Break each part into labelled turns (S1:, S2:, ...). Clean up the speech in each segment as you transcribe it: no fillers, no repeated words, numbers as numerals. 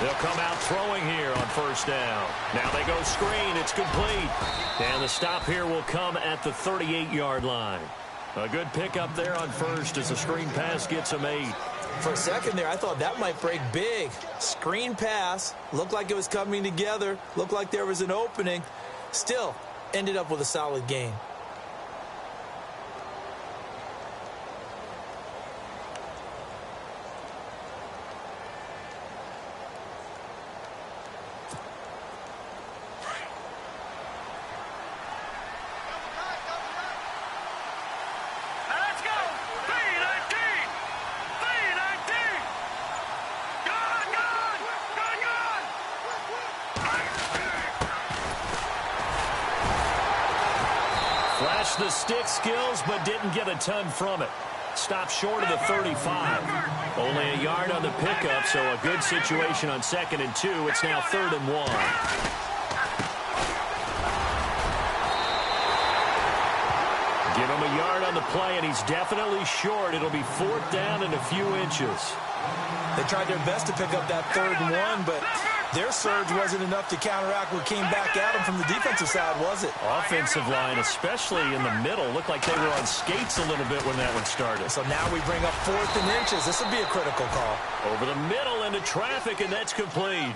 S1: They'll come out throwing here on first down. Now they go screen. It's complete. And the stop here will come at the 38-yard line. A good pickup there on first as the screen pass gets him 8.
S2: For a second there, I thought that might break big. Screen pass. Looked like it was coming together. Looked like there was an opening. Still, ended up with a solid gain.
S1: The stick skills, but didn't get a ton from it. Stopped short of the 35. Only a yard on the pickup, so a good situation on 2nd and 2. It's now 3rd and 1. Give him a yard on the play, and he's definitely short. It'll be 4th down and a few inches.
S2: They tried their best to pick up that 3rd and 1, but their surge wasn't enough to counteract what came back at them from the defensive side, was it?
S1: Offensive line, especially in the middle, looked like they were on skates a little bit when that one started.
S2: So now we bring up 4th and inches. This will be a critical call.
S1: Over the middle into traffic, and that's complete.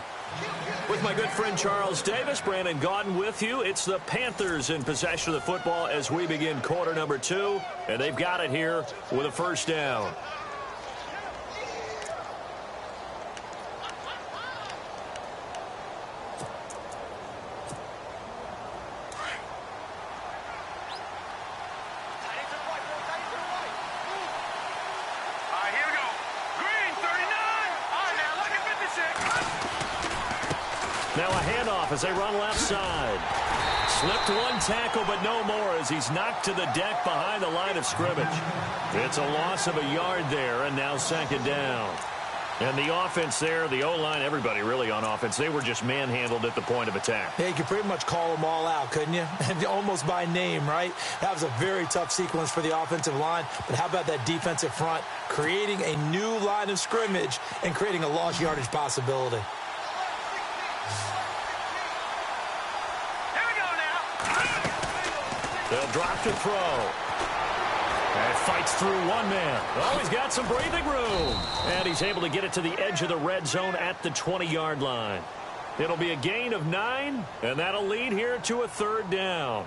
S1: With my good friend Charles Davis, Brandon Gaudin with you. It's the Panthers in possession of the football as we begin quarter number 2, and they've got it here with a first down. Now a handoff as they run left side. Slipped one tackle, but no more as he's knocked to the deck behind the line of scrimmage. It's a loss of a yard there, and now 2nd down. And the offense there, the O-line, everybody really on offense, they were just manhandled at the point of attack.
S2: Yeah, you could pretty much call them all out, couldn't you? Almost by name, right? That was a very tough sequence for the offensive line. But how about that defensive front creating a new line of scrimmage and creating a lost yardage possibility?
S1: They'll drop to throw. And fights through one man. Oh, he's got some breathing room. And he's able to get it to the edge of the red zone at the 20-yard line. It'll be a gain of 9, and that'll lead here to a 3rd down.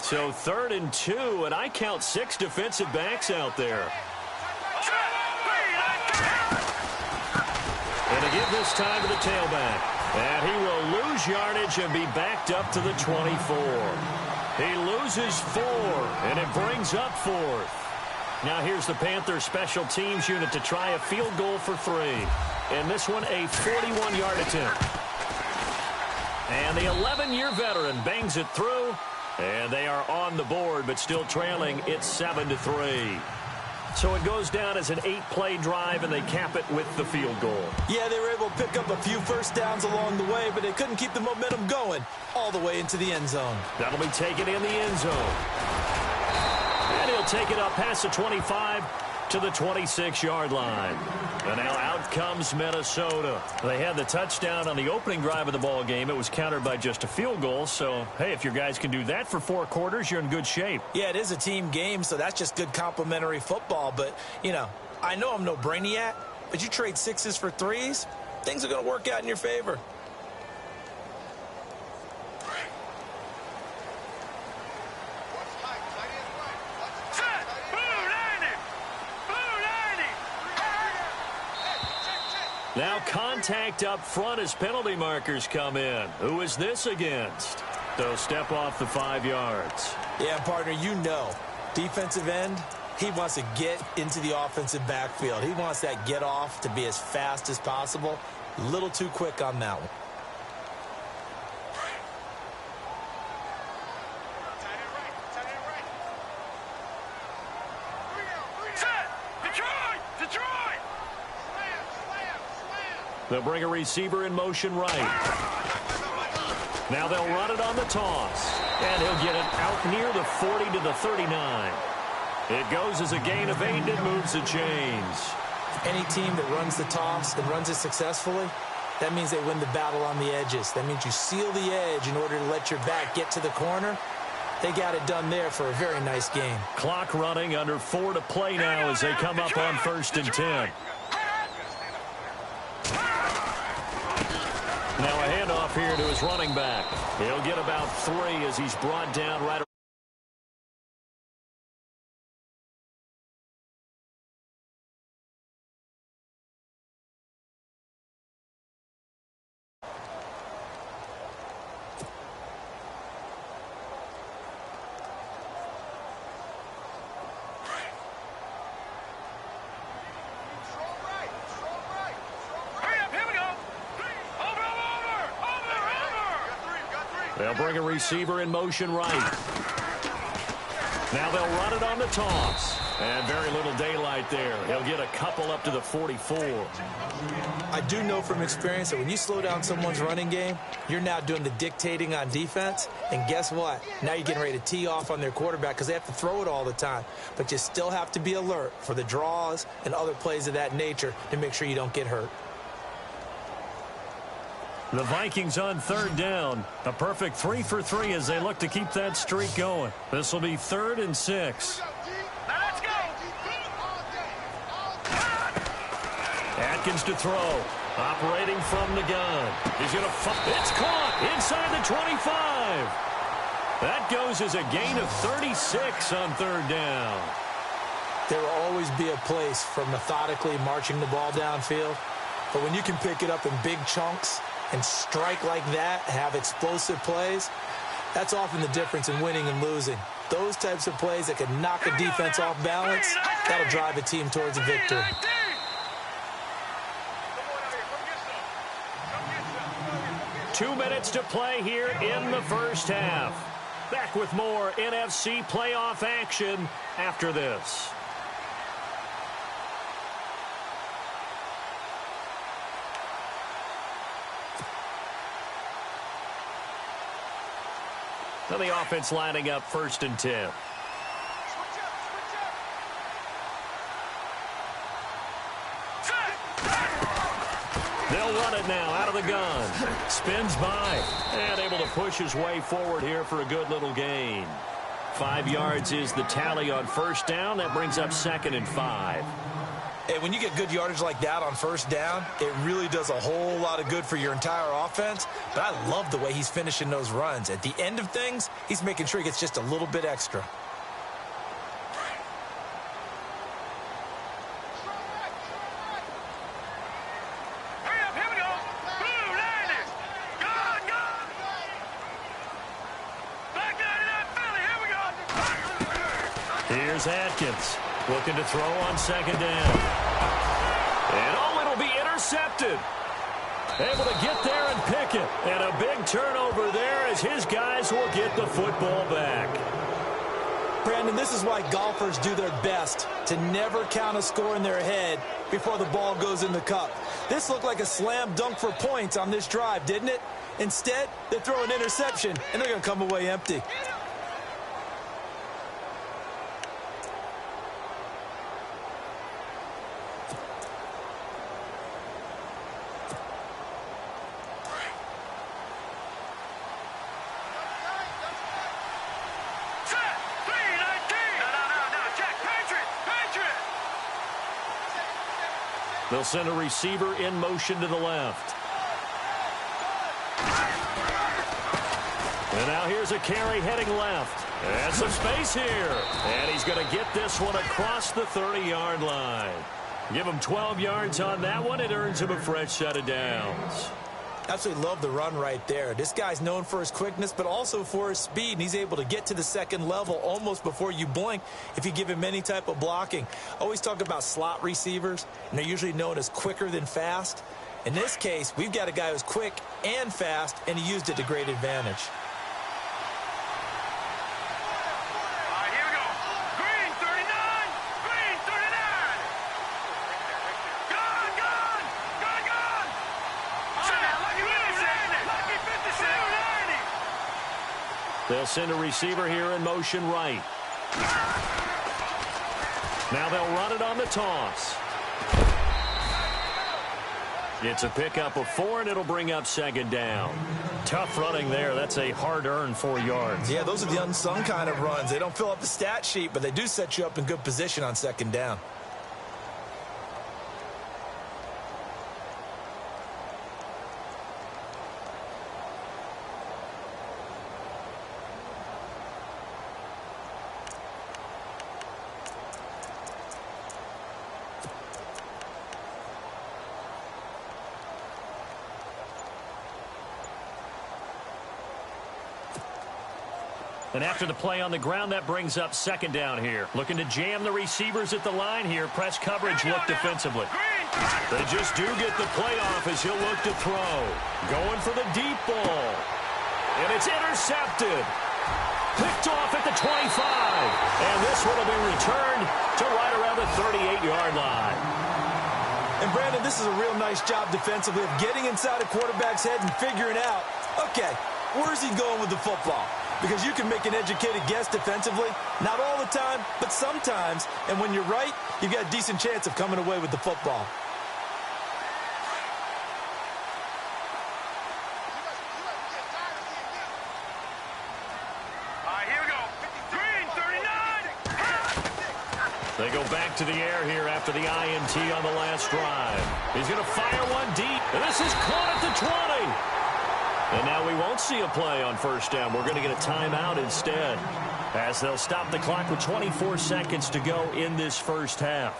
S1: So 3rd and 2, and I count 6 defensive backs out there. And to give this time to the tailback. And he will lose yardage and be backed up to the 24. He loses 4, and it brings up 4th. Now here's the Panthers special teams unit to try a field goal for 3. And this one a 41-yard attempt. And the 11-year veteran bangs it through. And they are on the board, but still trailing. It's 7-3. So it goes down as an 8-play drive, and they cap it with the field goal.
S2: Yeah, they were able to pick up a few first downs along the way, but they couldn't keep the momentum going all the way into the end zone.
S1: That'll be taken in the end zone. And he'll take it up past the 25 to the 26-yard line. And now out comes Minnesota. They had the touchdown on the opening drive of the ball game. It was countered by just a field goal. So, hey, if your guys can do that for 4 quarters, you're in good shape.
S2: Yeah, it is a team game, so that's just good complimentary football. But, you know, I know I'm no brainiac, but you trade 6s for 3s, things are going to work out in your favor.
S1: Now contact up front as penalty markers come in. Who is this against? They'll step off the 5 yards.
S2: Yeah, partner, you know, defensive end, he wants to get into the offensive backfield. He wants that get off to be as fast as possible. A little too quick on that one.
S1: They'll bring a receiver in motion right. Now they'll run it on the toss. And he'll get it out near the 40 to the 39. It goes as a gain of 8 and moves the chains.
S2: Any team that runs the toss and runs it successfully, that means they win the battle on the edges. That means you seal the edge in order to let your back get to the corner. They got it done there for a very nice game.
S1: Clock running, under 4 to play now as they come up on 1st and 10. Now a handoff here to his running back. He'll get about 3 as he's brought down right. They'll bring a receiver in motion right. Now they'll run it on the toss. And very little daylight there. He'll get a couple up to the 44.
S2: I do know from experience that when you slow down someone's running game, you're now doing the dictating on defense. And guess what? Now you're getting ready to tee off on their quarterback because they have to throw it all the time. But you still have to be alert for the draws and other plays of that nature to make sure you don't get hurt.
S1: The Vikings on 3rd down. A perfect 3 for 3 as they look to keep that streak going. This will be 3rd and 6.
S3: Let's go.
S1: Atkins to throw. Operating from the gun. He's going to it's caught inside the 25. That goes as a gain of 36 on 3rd down.
S2: There will always be a place for methodically marching the ball downfield. But when you can pick it up in big chunks and strike like that, have explosive plays, that's often the difference in winning and losing. Those types of plays that can knock a defense off balance, that'll drive a team towards a victory.
S1: Two minutes to play here in the first half. Back with more NFC playoff action after this. Now the offense lining up 1st and 10. They'll run it now out of the gun. Spins by and able to push his way forward here for a good little gain. 5 yards is the tally on 1st down. That brings up 2nd and 5.
S2: And when you get good yardage like that on 1st down, it really does a whole lot of good for your entire offense. But I love the way he's finishing those runs. At the end of things, he's making sure he gets just a little bit extra.
S1: Here's Atkins. Looking to throw on 2nd down. And it'll be intercepted. Able to get there and pick it. And a big turnover there as his guys will get the football back.
S2: Brandon, this is why golfers do their best to never count a score in their head before the ball goes in the cup. This looked like a slam dunk for points on this drive, didn't it? Instead, they throw an interception, and they're going to come away empty.
S1: They'll send a receiver in motion to the left. And now here's a carry heading left. And some space here. And he's going to get this one across the 30-yard line. Give him 12 yards on that one. It earns him a fresh set of downs.
S2: Absolutely love the run right there. This guy's known for his quickness, but also for his speed. And he's able to get to the 2nd level almost before you blink if you give him any type of blocking. Always talk about slot receivers, and they're usually known as quicker than fast. In this case, we've got a guy who's quick and fast, and he used it to great advantage.
S1: They'll send a receiver here in motion right. Now they'll run it on the toss. It's a pickup of 4, and it'll bring up second down. Tough running there. That's a hard-earned 4 yards.
S2: Yeah, those are the unsung kind of runs. They don't fill up the stat sheet, but they do set you up in good position on second down.
S1: And after the play on the ground, that brings up second down here. Looking to jam the receivers at the line here. Press coverage look defensively. They just do get the play off as he'll look to throw. Going for the deep ball. And it's intercepted. Picked off at the 25. And this one will be returned to right around the 38-yard line.
S2: And, Brandon, this is a real nice job defensively of getting inside a quarterback's head and figuring out, okay, where's he going with the football? Because you can make an educated guess defensively. Not all the time, but sometimes. And when you're right, you've got a decent chance of coming away with the football.
S3: Here we go. Green, 39.
S1: They go back to the air here after the INT on the last drive. He's going to fire one deep. And this is caught at the 20. And now we won't see a play on first down. We're going to get a timeout instead, as they'll stop the clock with 24 seconds to go in this first half.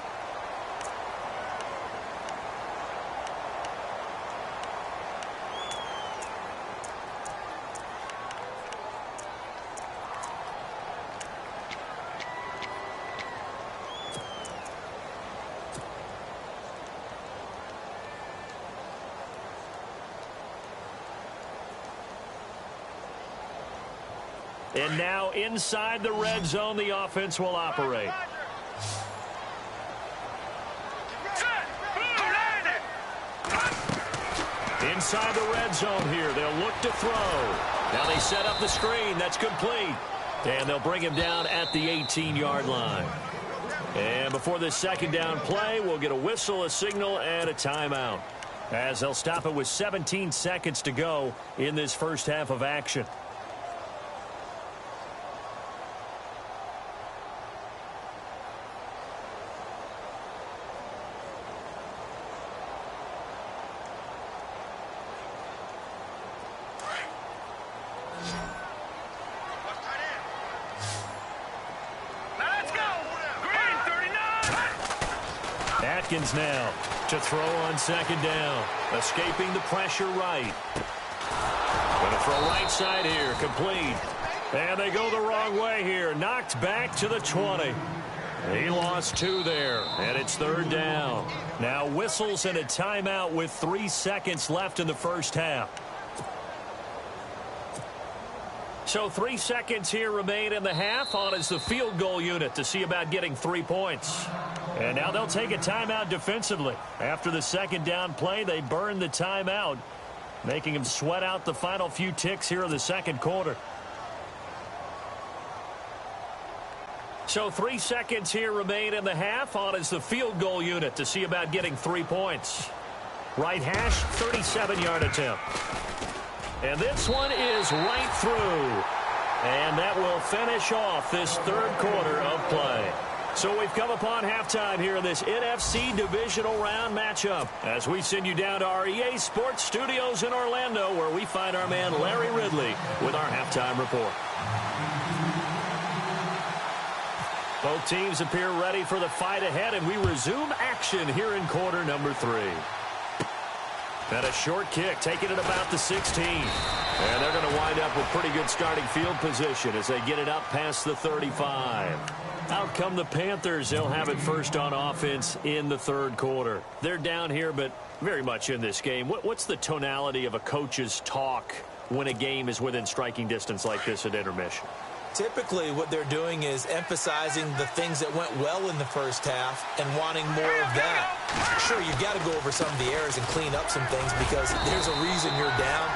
S1: And now inside the red zone, the offense will operate. Inside the red zone here, they'll look to throw. Now they set up the screen. That's complete. And they'll bring him down at the 18-yard line. And before this second down play, we'll get a whistle, a signal, and a timeout, as they'll stop it with 17 seconds to go in this first half of action. Atkins now to throw on second down. Escaping the pressure right. Going to throw right side here. Complete. And they go the wrong way here. Knocked back to the 20. He lost 2 there. And it's third down. Now whistles and a timeout with 3 seconds left in the first half. So 3 seconds here remain in the half. On is the field goal unit to see about getting 3 points. And now they'll take a timeout defensively. After the second down play, they burn the timeout, making them sweat out the final few ticks here in the second quarter. So 3 seconds here remain in the half. On is the field goal unit to see about getting 3 points. Right hash, 37-yard attempt. And this one is right through. And that will finish off this third quarter of play. So we've come upon halftime here in this NFC Divisional Round matchup, as we send you down to our EA Sports Studios in Orlando, where we find our man Larry Ridley with our halftime report. Both teams appear ready for the fight ahead, and we resume action here in quarter number 3. And a short kick, taking it about the 16. And they're going to wind up with pretty good starting field position as they get it up past the 35. Out come the Panthers. They'll have it first on offense in the third quarter. They're down here, but very much in this game. What's the tonality of a coach's talk when a game is within striking distance like this at intermission?
S2: Typically, what they're doing is emphasizing the things that went well in the first half and wanting more of that. Sure, you've got to go over some of the errors and clean up some things because there's a reason you're down.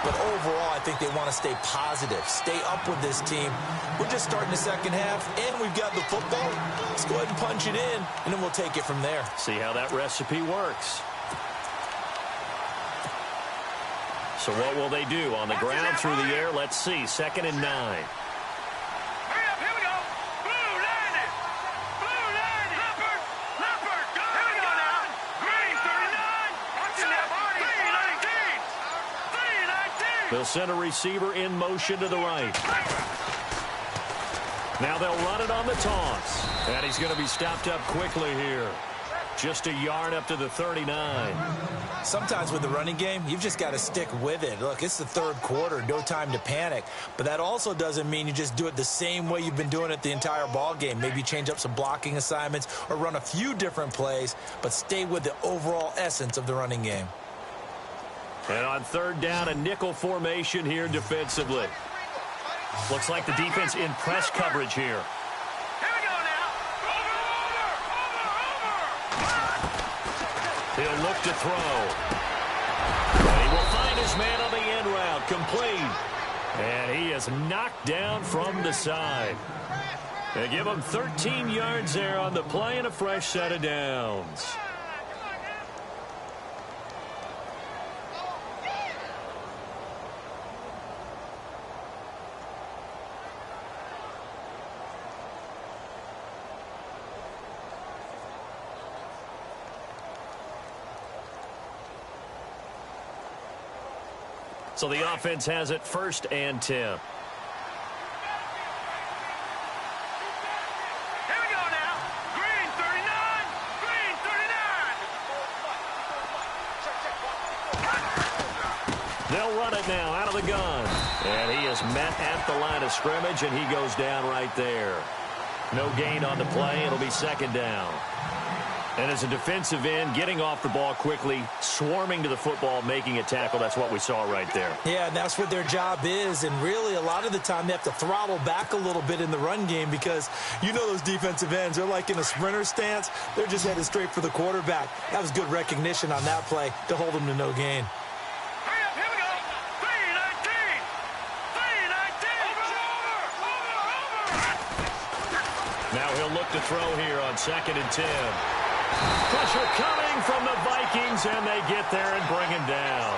S2: But overall, I think they want to stay positive, stay up with this team. We're just starting the second half, and we've got the football. Let's go ahead and punch it in, and then we'll take it from there.
S1: See how that recipe works. So what will they do? On the ground, through the air, let's see. 2nd and 9.
S3: Hurry up, here we go. Blue line it. Blue line it. Leopard, go. Here we go now. Green 39. Watching that body. 319.
S1: They'll send a receiver in motion to the right. Now they'll run it on the toss. And he's going to be stopped up quickly here. Just a yard up to the 39.
S2: Sometimes with the running game, you've just got to stick with it. Look, it's the third quarter, no time to panic. But that also doesn't mean you just do it the same way you've been doing it the entire ball game. Maybe change up some blocking assignments or run a few different plays, but stay with the overall essence of the running game.
S1: And on 3rd down, a nickel formation here defensively. Looks like the defense in press coverage here. He'll look to throw. And he will find his man on the end route. Complete. And he is knocked down from the side. They give him 13 yards there on the play and a fresh set of downs. So the offense has it 1st and 10.
S3: Here we go now. Green 39. Green 39.
S1: They'll run it now out of the gun. And he is met at the line of scrimmage, and he goes down right there. No gain on the play. It'll be 2nd down. And as a defensive end, getting off the ball quickly, swarming to the football, making a tackle, that's what we saw right there.
S2: Yeah, and that's what their job is. And really, a lot of the time, they have to throttle back a little bit in the run game because you know those defensive ends, they're like in a sprinter stance. They're just headed straight for the quarterback. That was good recognition on that play to hold them to no gain.
S3: Hurry up, here we go. 319. 319. Over.
S1: Now he'll look to throw here on 2nd and 10. Pressure coming from the Vikings, and they get there and bring him down.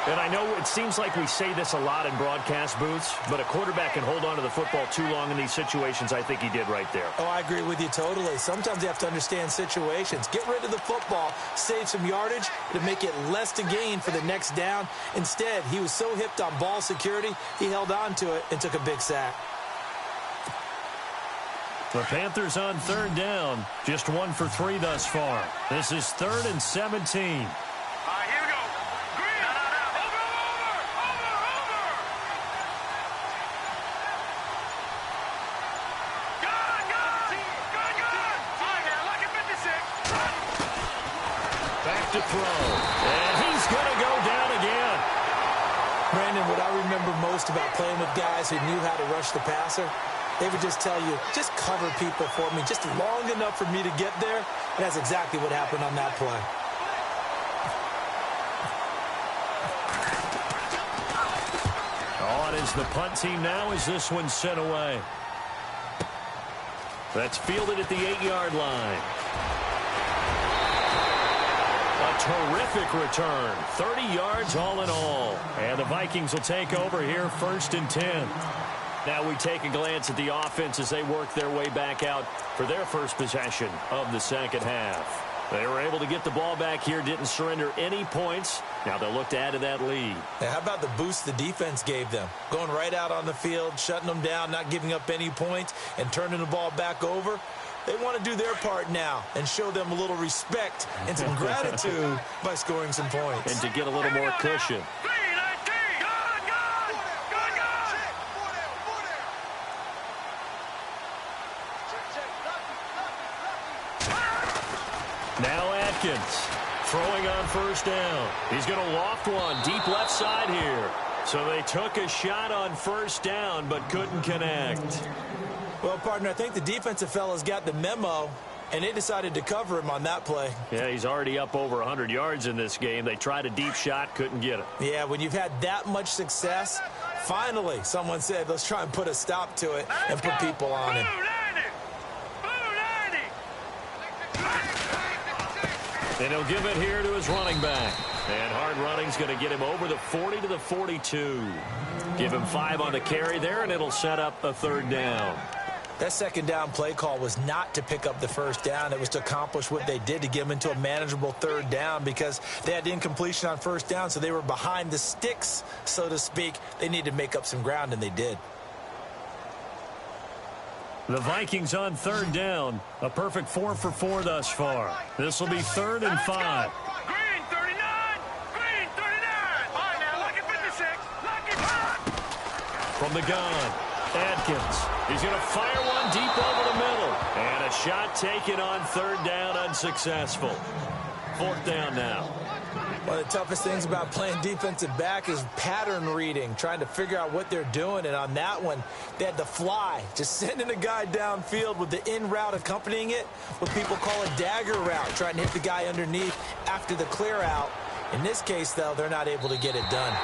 S1: And I know it seems like we say this a lot in broadcast booths, but a quarterback can hold on to the football too long in these situations. I think he did right there.
S2: Oh, I agree with you totally. Sometimes you have to understand situations. Get rid of the football, save some yardage to make it less to gain for the next down. Instead, he was so hipped on ball security, he held on to it and took a big sack.
S1: The Panthers on 3rd down, just 1 for 3 thus far. This is 3rd and 17.
S3: Here we go. Green. Over. Good. All right, now, look at 56.
S1: Back to throw. And he's going to go down again.
S2: Brandon, what I remember most about playing with guys who knew how to rush the passer, they would just tell you, just cover people for me, just long enough for me to get there. And that's exactly what happened on that play.
S1: On is the punt team now as this one's sent away. That's fielded at the 8-yard line. A terrific return. 30 yards all in all. And the Vikings will take over here 1st and 10. Now we take a glance at the offense as they work their way back out for their first possession of the second half. They were able to get the ball back here, didn't surrender any points. Now they'll look to add to that lead.
S2: Now, how about the boost the defense gave them? Going right out on the field, shutting them down, not giving up any points, and turning the ball back over. They want to do their part now and show them a little respect and some gratitude by scoring some points.
S1: And to get a little more cushion. Now Atkins throwing on 1st down. He's going to loft one deep left side here. So they took a shot on 1st down but couldn't connect.
S2: Well, partner, I think the defensive fellas got the memo. And they decided to cover him on that play.
S1: Yeah, he's already up over 100 yards in this game. They tried a deep shot, couldn't get it.
S2: Yeah, when you've had that much success, finally someone said, let's try and put a stop to it and put people on him.
S1: And he'll give it here to his running back. And hard running's going to get him over the 40 to the 42. Give him 5 on the carry there, and it'll set up a 3rd down.
S2: That 2nd down play call was not to pick up the 1st down. It was to accomplish what they did, to get them into a manageable 3rd down, because they had incompletion on 1st down, so they were behind the sticks, so to speak. They needed to make up some ground, and they did.
S1: The Vikings on 3rd down. A perfect 4 for 4 thus far. This will be 3rd and 5.
S3: Green 39. Green 39. All right, now, lucky 56. Lucky 5.
S1: From the gun, Adkins. He's going to fire one deep over the middle. And a shot taken on 3rd down, unsuccessful. 4th down now.
S2: One of the toughest things about playing defensive back is pattern reading, trying to figure out what they're doing. And on that one, they had to fly, just sending a guy downfield with the in route accompanying it, what people call a dagger route, trying to hit the guy underneath after the clear out. In this case, though, they're not able to get it done.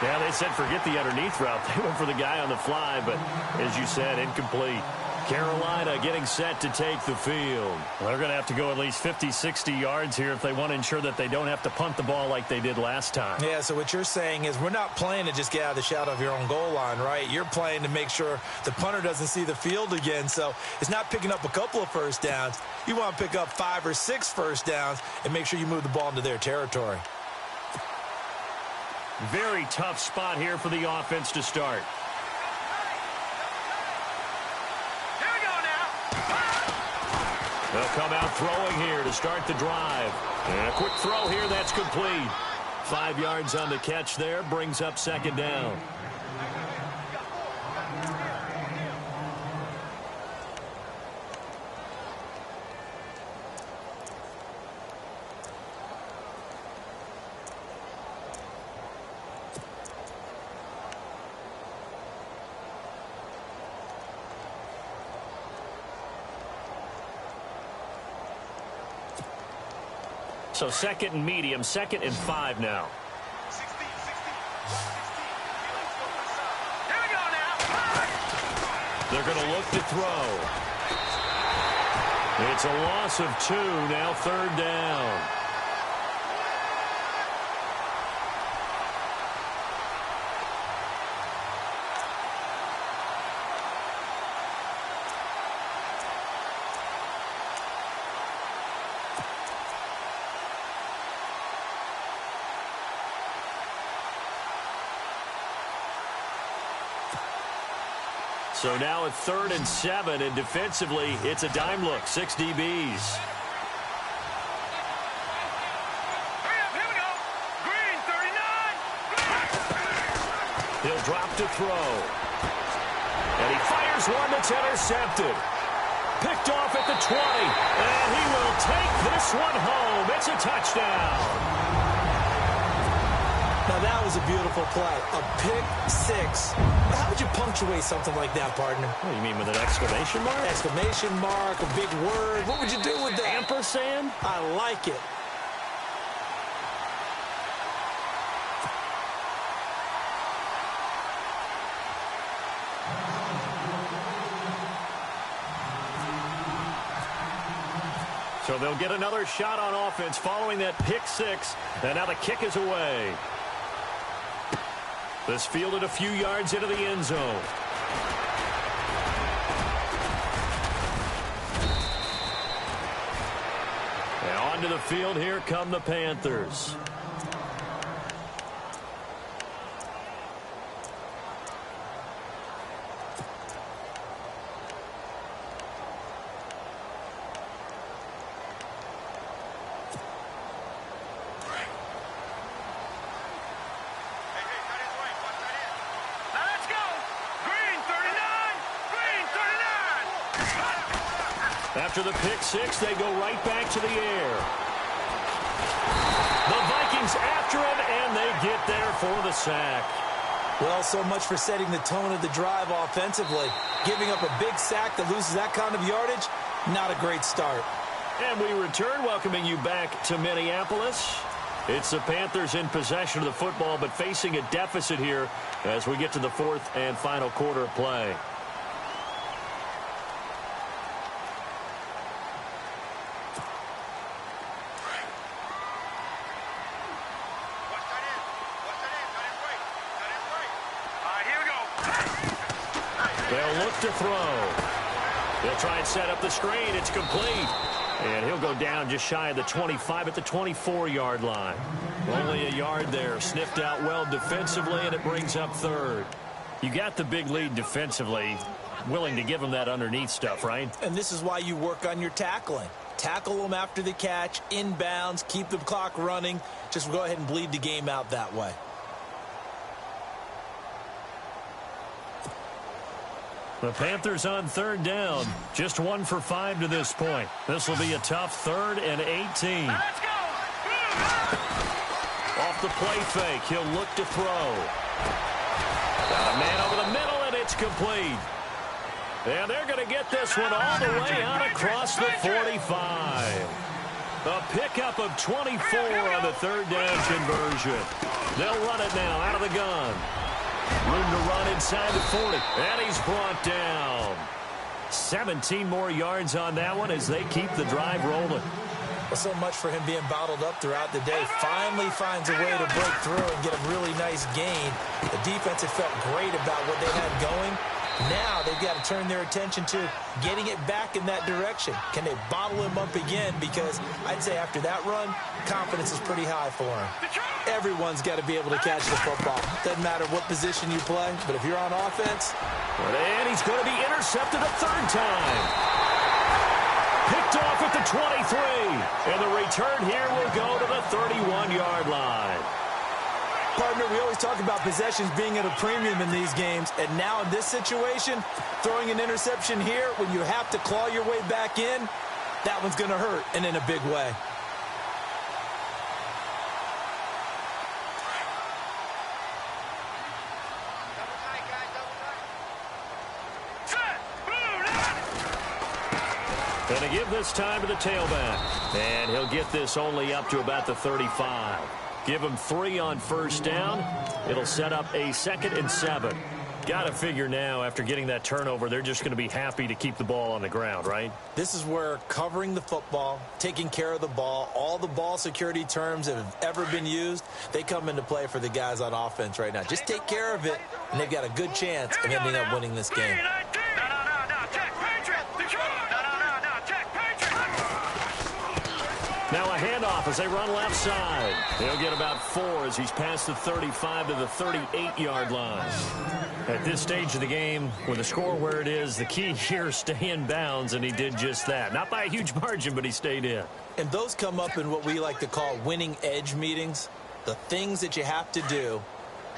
S1: Yeah, they said forget the underneath route. They went for the guy on the fly, but as you said, incomplete. Carolina getting set to take the field. They're going to have to go at least 50, 60 yards here if they want to ensure that they don't have to punt the ball like they did last time.
S2: Yeah, so what you're saying is we're not playing to just get out of the shadow of your own goal line, right? You're playing to make sure the punter doesn't see the field again. So it's not picking up a couple of 1st downs. You want to pick up 5 or 6 1st downs and make sure you move the ball into their territory.
S1: Very tough spot here for the offense to start. They'll come out throwing here to start the drive. And a quick throw here, that's complete. 5 yards on the catch there, brings up 2nd down. So 2nd and medium, 2nd and 5 now.
S3: Here we go now.
S1: They're going to look to throw. It's a loss of 2, now 3rd down. So now it's 3rd and 7, and defensively, it's a dime look. 6 DBs.
S3: Hurry up, here we go. Green 39.
S1: He'll drop to throw. And he fires one that's intercepted. Picked off at the 20. And he will take this one home. It's a touchdown.
S2: Now, that was a beautiful play. A pick 6. How would you punctuate something like that, partner?
S1: What do you mean, with an exclamation mark?
S2: Exclamation mark, a big word. What would you do with that?
S1: Ampersand?
S2: I like it.
S1: So they'll get another shot on offense following that pick 6. And now the kick is away. This fielded a few yards into the end zone. And onto the field, here come the Panthers. After the pick 6, they go right back to the air. The Vikings after him, and they get there for the sack.
S2: Well, so much for setting the tone of the drive offensively. Giving up a big sack that loses that kind of yardage, not a great start.
S1: And we return, welcoming you back to Minneapolis. It's the Panthers in possession of the football, but facing a deficit here as we get to the fourth and final quarter of play. They'll look to throw. They'll try and set up the screen. It's complete. And he'll go down just shy of the 25 at the 24-yard line. Only a yard there. Sniffed out well defensively, and it brings up third. You got the big lead defensively. Willing to give them that underneath stuff, right?
S2: And this is why you work on your tackling. Tackle them after the catch, inbounds, keep the clock running. Just go ahead and bleed the game out that way.
S1: The Panthers on third down. Just 1 for 5 to this point. This will be a tough 3rd and 18.
S3: Let's go.
S1: Off the play fake, he'll look to throw. Got a man over the middle, and it's complete. And they're going to get this one all the way out across the 45. A pickup of 24 on the 3rd down conversion. They'll run it now out of the gun. Room to run inside the 40. And he's brought down. 17 more yards on that one as they keep the drive rolling.
S2: Well, so much for him being bottled up throughout the day. Finally finds a way to break through and get a really nice gain. The defense had felt great about what they had going. Now they've got to turn their attention to getting it back in that direction. Can they bottle him up again? Because I'd say after that run, confidence is pretty high for him. Everyone's got to be able to catch the football. Doesn't matter what position you play, but if you're on offense.
S1: And he's going to be intercepted a 3rd time. Picked off at the 23. And the return here will go to the 31-yard line.
S2: Partner, we always talk about possessions being at a premium in these games, and now in this situation, throwing an interception here when you have to claw your way back in, that one's going to hurt, and in a big way.
S1: Going to give this time to the tailback. And he'll get this only up to about the 35. Give him 3 on 1st down. It'll set up a 2nd and 7. Got to figure now, after getting that turnover, they're just going to be happy to keep the ball on the ground, right?
S2: This is where covering the football, taking care of the ball, all the ball security terms that have ever been used, they come into play for the guys on offense right now. Just take care of it, and they've got a good chance of ending up winning this game.
S1: Now a handoff as they run left side. He'll get about 4 as he's past the 35 to the 38-yard line. At this stage of the game, with the score where it is, the key here is stay in bounds, and he did just that. Not by a huge margin, but he stayed in.
S2: And those come up in what we like to call winning edge meetings. The things that you have to do,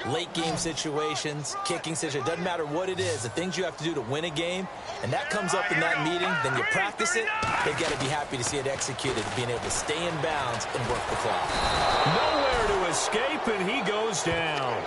S2: late game situations, kicking situations, doesn't matter what it is, the things you have to do to win a game, and that comes up in that meeting, then you practice it, they've got to be happy to see it executed, being able to stay in bounds and work the clock.
S1: Nowhere to escape, and he goes down.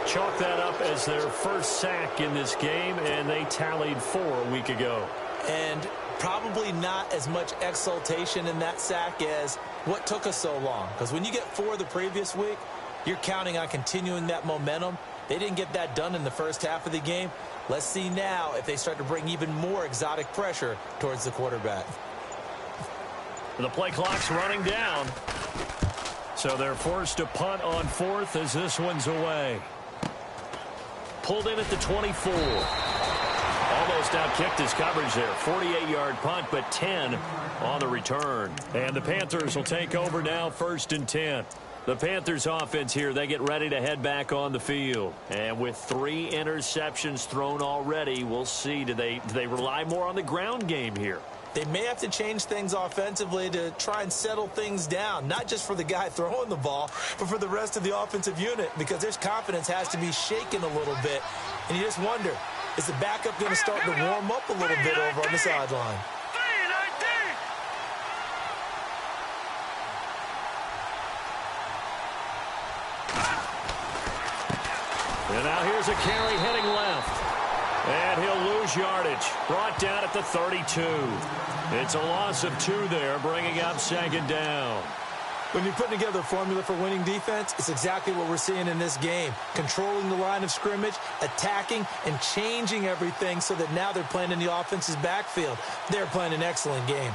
S1: Chalk that up as their first sack in this game, and they tallied 4 a week ago.
S2: And probably not as much exultation in that sack as what took us so long. Because when you get 4 the previous week, you're counting on continuing that momentum. They didn't get that done in the first half of the game. Let's see now if they start to bring even more exotic pressure towards the quarterback.
S1: The play clock's running down. So they're forced to punt on 4th as this one's away. Pulled in at the 24. Almost outkicked his coverage there. 48-yard punt, but 10 on the return. And the Panthers will take over now, 1st and 10. The Panthers offense here, they get ready to head back on the field. And with 3 interceptions thrown already, we'll see. Do they rely more on the ground game here?
S2: They may have to change things offensively to try and settle things down, not just for the guy throwing the ball, but for the rest of the offensive unit, because their confidence has to be shaken a little bit. And you just wonder, is the backup going to start to warm up a little bit over on the sideline?
S1: And now here's a carry heading left. And he'll lose yardage. Brought down at the 32. It's a loss of 2 there, bringing up second down.
S2: When you're putting together a formula for winning defense, it's exactly what we're seeing in this game. Controlling the line of scrimmage, attacking, and changing everything so that now they're playing in the offense's backfield. They're playing an excellent game.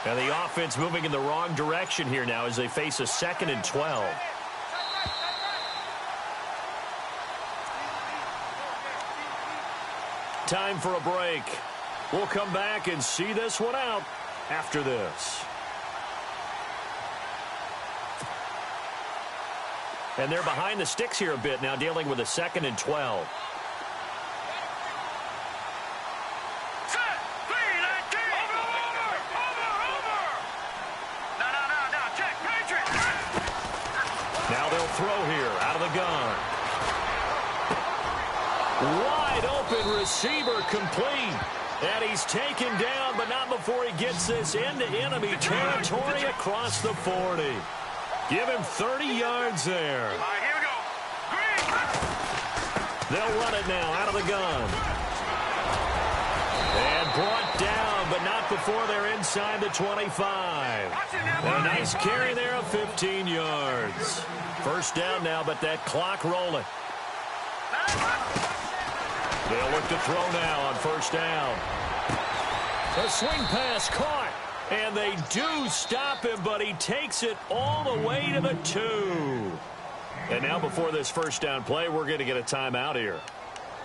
S1: And the offense moving in the wrong direction here now as they face a 2nd and 12. Time for a break. We'll come back and see this one out after this. And they're behind the sticks here a bit now, dealing with a 2nd and 12. Now they'll throw here out of the gun. Wide open receiver complete. And he's taken down, but not before he gets this into enemy territory across the 40. Give him 30 yards there.
S3: All right, here we go. Green.
S1: They'll run it now out of the gun. And brought down, but not before they're inside the 25. A nice carry there of 15 yards. First down now, but that clock rolling. They'll look to throw now on first down. A swing pass caught. And they do stop him, but he takes it all the way to the 2. And now before this first down play, we're going to get a timeout here,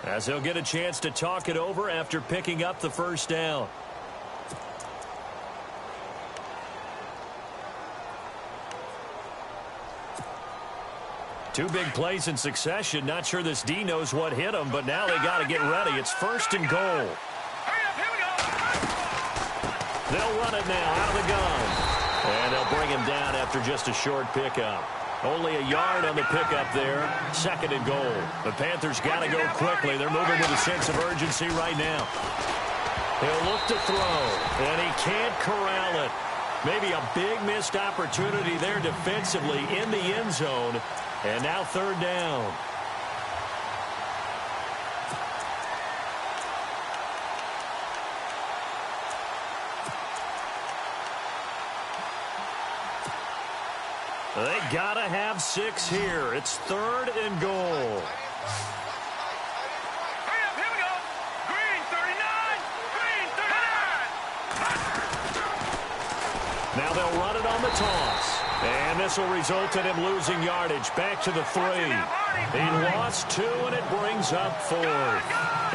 S1: as they'll get a chance to talk it over after picking up the first down. Two big plays in succession. Not sure this D knows what hit him, but now they got to get ready. It's 1st and goal.
S3: Hurry up, here we go.
S1: They'll run it now out of the gun. And they'll bring him down after just a short pickup. Only a yard on the pickup there. 2nd and goal. The Panthers got to go quickly. They're moving with a sense of urgency right now. He'll look to throw, and he can't corral it. Maybe a big missed opportunity there defensively in the end zone. And now 3rd down. They gotta have 6 here. It's 3rd and goal.
S3: Hurry up, here we go. Green 39. Green 39.
S1: Now they'll run it on the toss. And this will result in him losing yardage back to the 3. He lost 2, and it brings up 4th.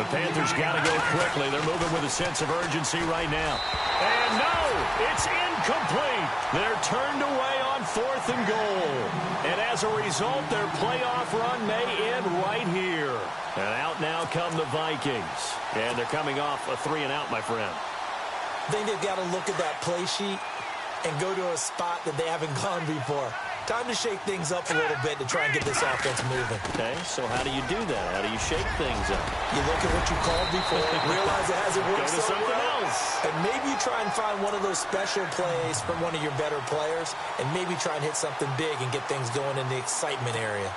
S1: The Panthers got to go quickly. They're moving with a sense of urgency right now. And no, it's incomplete. They're turned away on 4th and goal. And as a result, their playoff run may end right here. And out now come the Vikings. And they're coming off a 3-and-out, my friend.
S2: I think they've got to look at that play sheet and go to a spot that they haven't gone before. Time to shake things up a little bit to try and get this offense moving.
S1: Okay, so how do you do that? How do you shake things up?
S2: You look at what you called before, realize it hasn't worked
S1: Go to
S2: so
S1: something
S2: well,
S1: else.
S2: and maybe you try and find one of those special plays from one of your better players, and maybe try and hit something big and get things going in the excitement area.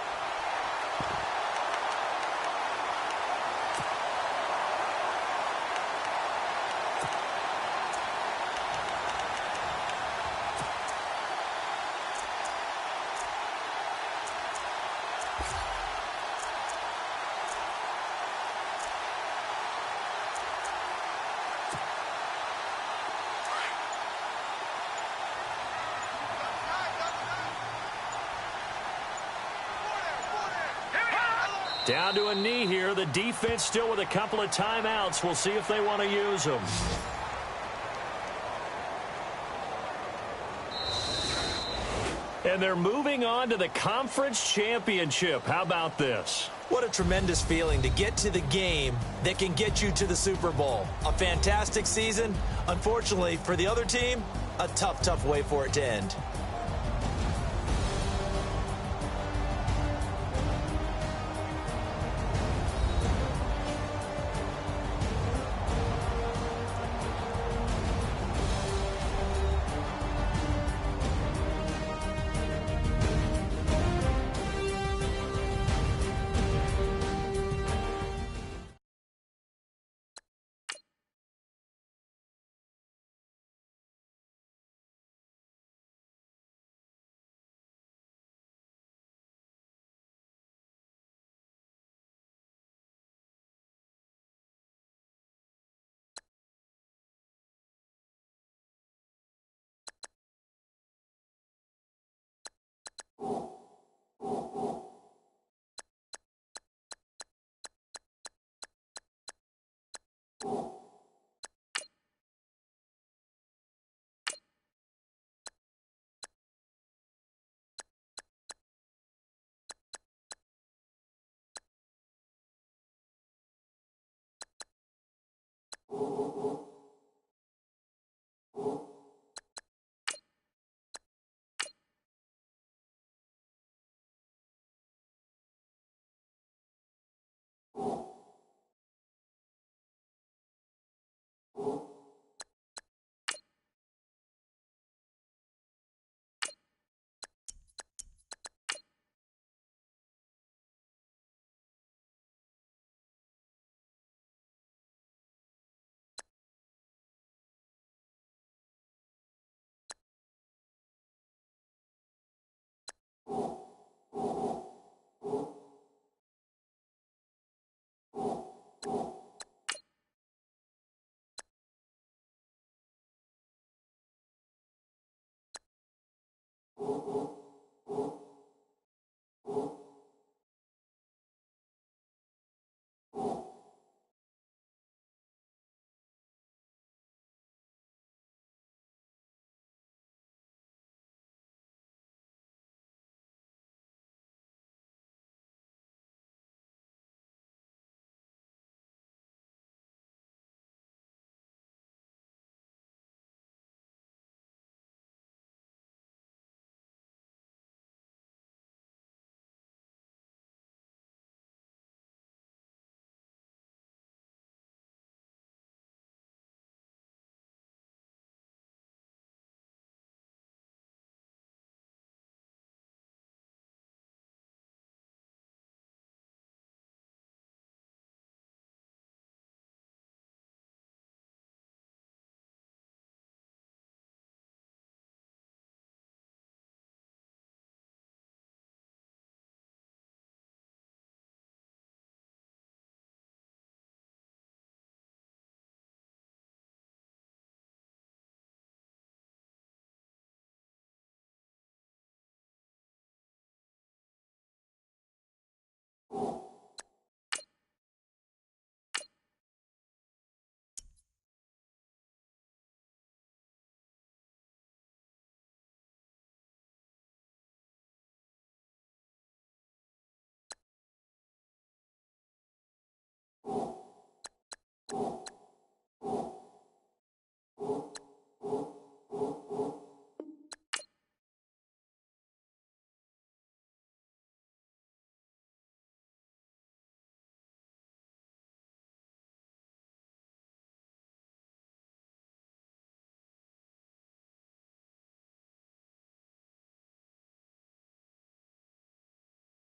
S1: Down to a knee here. The defense still with a couple of timeouts. We'll see if they want to use them. And they're moving on to the conference championship. How about this?
S2: What a tremendous feeling to get to the game that can get you to the Super Bowl. A fantastic season. Unfortunately, for the other team, a tough, tough way for it to end.